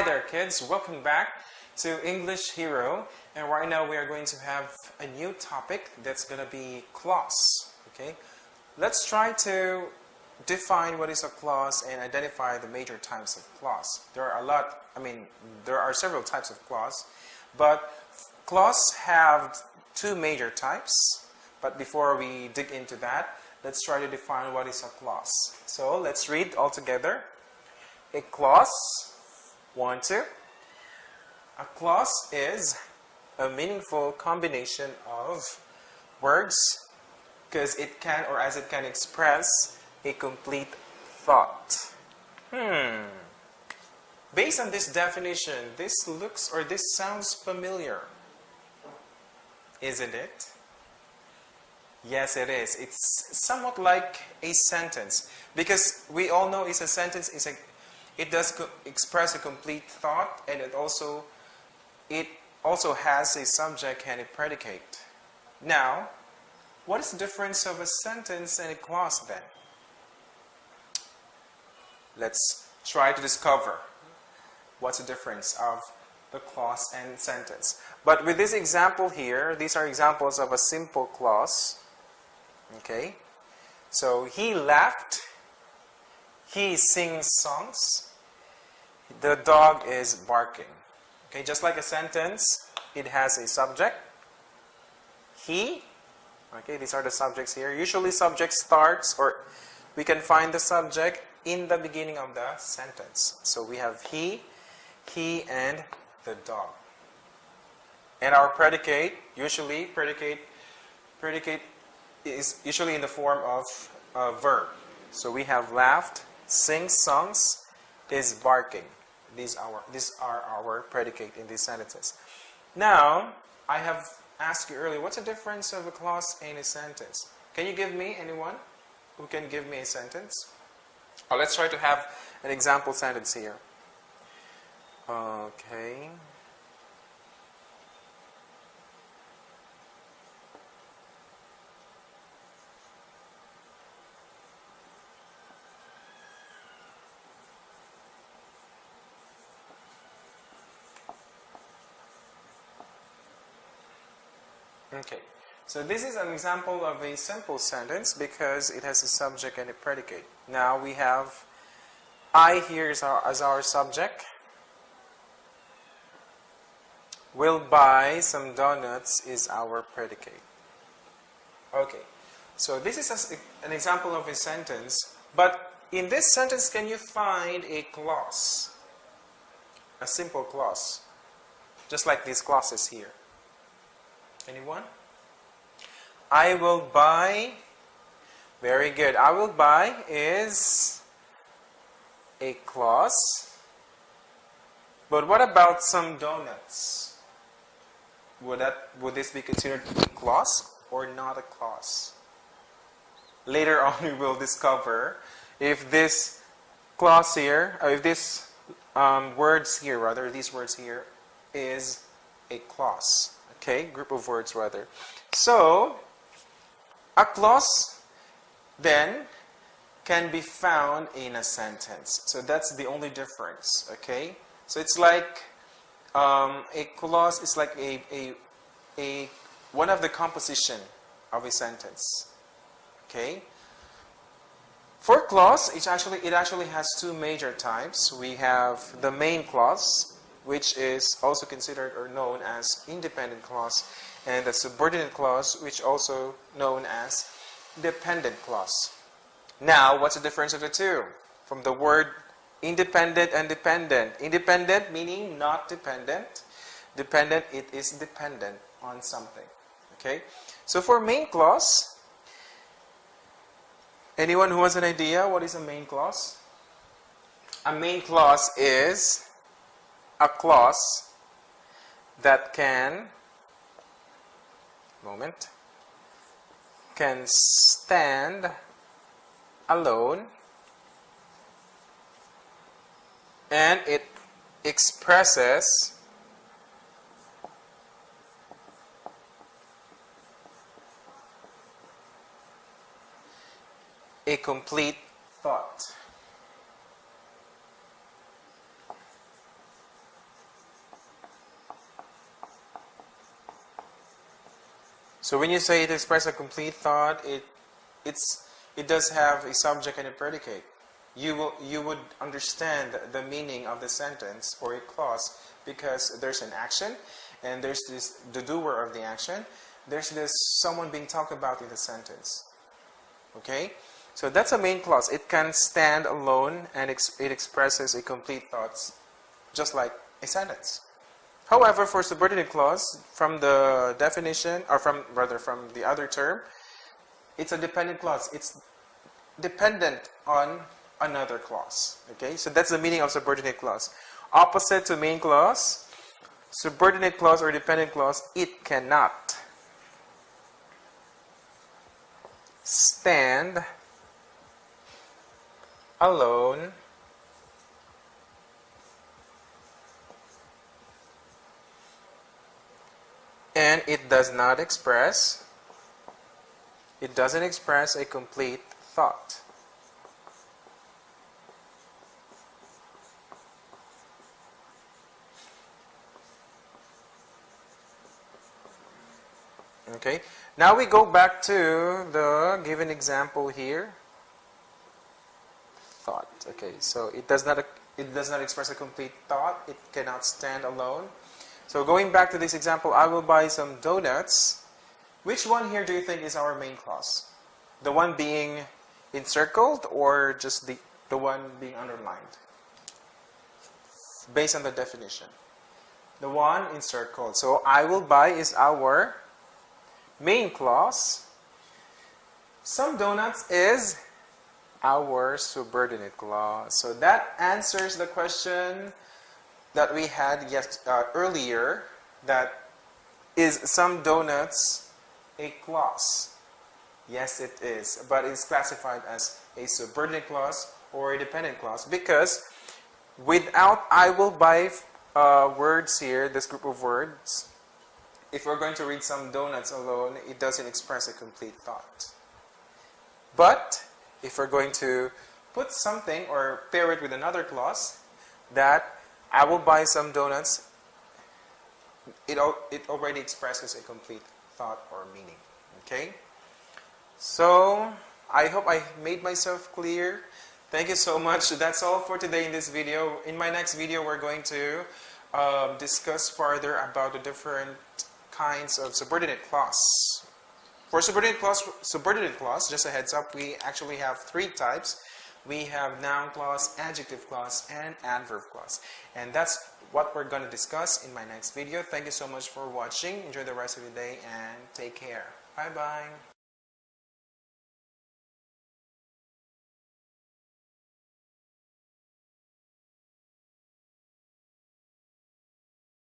Hi there kids, welcome back to English Hero, and right now we are going to have a new topic that's going to be clause. Okay, let's try to define what is a clause and identify the major types of clause. There are several types of clause, but clause have two major types. But before we dig into that, let's try to define what is a clause. So let's read all together. A clause, 1, 2. A clause is a meaningful combination of words because it can express a complete thought. Based on this definition, this sounds familiar. Isn't it? Yes, it is. It's somewhat like a sentence because we all know a sentence it does express a complete thought, and it also has a subject and a predicate. Now, what is the difference of a sentence and a clause then? Let's try to discover what's the difference of the clause and sentence. But with this example here, these are examples of a simple clause. Okay? So, he laughed. He sings songs. The dog is barking. Okay, just like a sentence, it has a subject. He. Okay, these are the subjects here. Usually subject starts, or we can find the subject in the beginning of the sentence. So we have he, and the dog. And our predicate is usually in the form of a verb. So we have laughed, sings songs, is barking. These are our predicate in these sentences. Now, I have asked you earlier, what's the difference of a clause and a sentence? Can you give me anyone who can give me a sentence? Oh, let's try to have an example sentence here. Okay. Okay, so this is an example of a simple sentence because it has a subject and a predicate. Now we have I here as our subject. Will buy some donuts is our predicate. Okay, so this is an example of a sentence, but in this sentence can you find a clause? A simple clause, just like these clauses here. Anyone? I will buy. Very good. I will buy is a clause. But what about some donuts? Would this be considered a clause or not a clause? Later on we will discover if this clause here, or if this these words here is a clause. Okay, group of words rather. So, a clause then can be found in a sentence. So that's the only difference. Okay, so it's like a clause is like a one of the composition of a sentence. Okay. For clause, it actually has two major types. We have the main clause, which is also considered or known as independent clause, and the subordinate clause, which also known as dependent clause. Now, what's the difference of the two? From the word independent and dependent. Independent meaning not dependent. Dependent, it is dependent on something. Okay? So for main clause, anyone who has an idea what is a main clause? A main clause is a clause that can stand alone, and it expresses a complete thought. So when you say it expresses a complete thought, it does have a subject and a predicate. You would understand the meaning of the sentence or a clause because there's an action and there's the doer of the action. There's this someone being talked about in the sentence. Okay? So that's a main clause. It can stand alone and it expresses a complete thought just like a sentence. However, for subordinate clause, from the definition, or from the other term, it's a dependent clause. It's dependent on another clause. Okay, so that's the meaning of subordinate clause. Opposite to main clause, subordinate clause or dependent clause, it cannot stand alone and it doesn't express a complete thought. Okay, now we go back to the given example here. Thought. Okay, so it does not express a complete thought. It cannot stand alone. So going back to this example, I will buy some donuts. Which one here do you think is our main clause? The one being encircled or just the one being underlined? Based on the definition. The one encircled. So I will buy is our main clause. Some donuts is our subordinate clause. So that answers the question that we had earlier, that is some donuts a clause? Yes, it is, but it's classified as a subordinate clause or a dependent clause because without I will buy words here, this group of words, if we're going to read some donuts alone, it doesn't express a complete thought. But if we're going to put something or pair it with another clause, that I will buy some donuts, it already expresses a complete thought or meaning. Okay? So, I hope I made myself clear. Thank you so much. That's all for today in this video. In my next video, we're going to discuss further about the different kinds of subordinate clause. For subordinate clause, just a heads up, we actually have 3 types. We have noun clause, adjective clause, and adverb clause. And that's what we're going to discuss in my next video. Thank you so much for watching. Enjoy the rest of your day and take care. Bye-bye.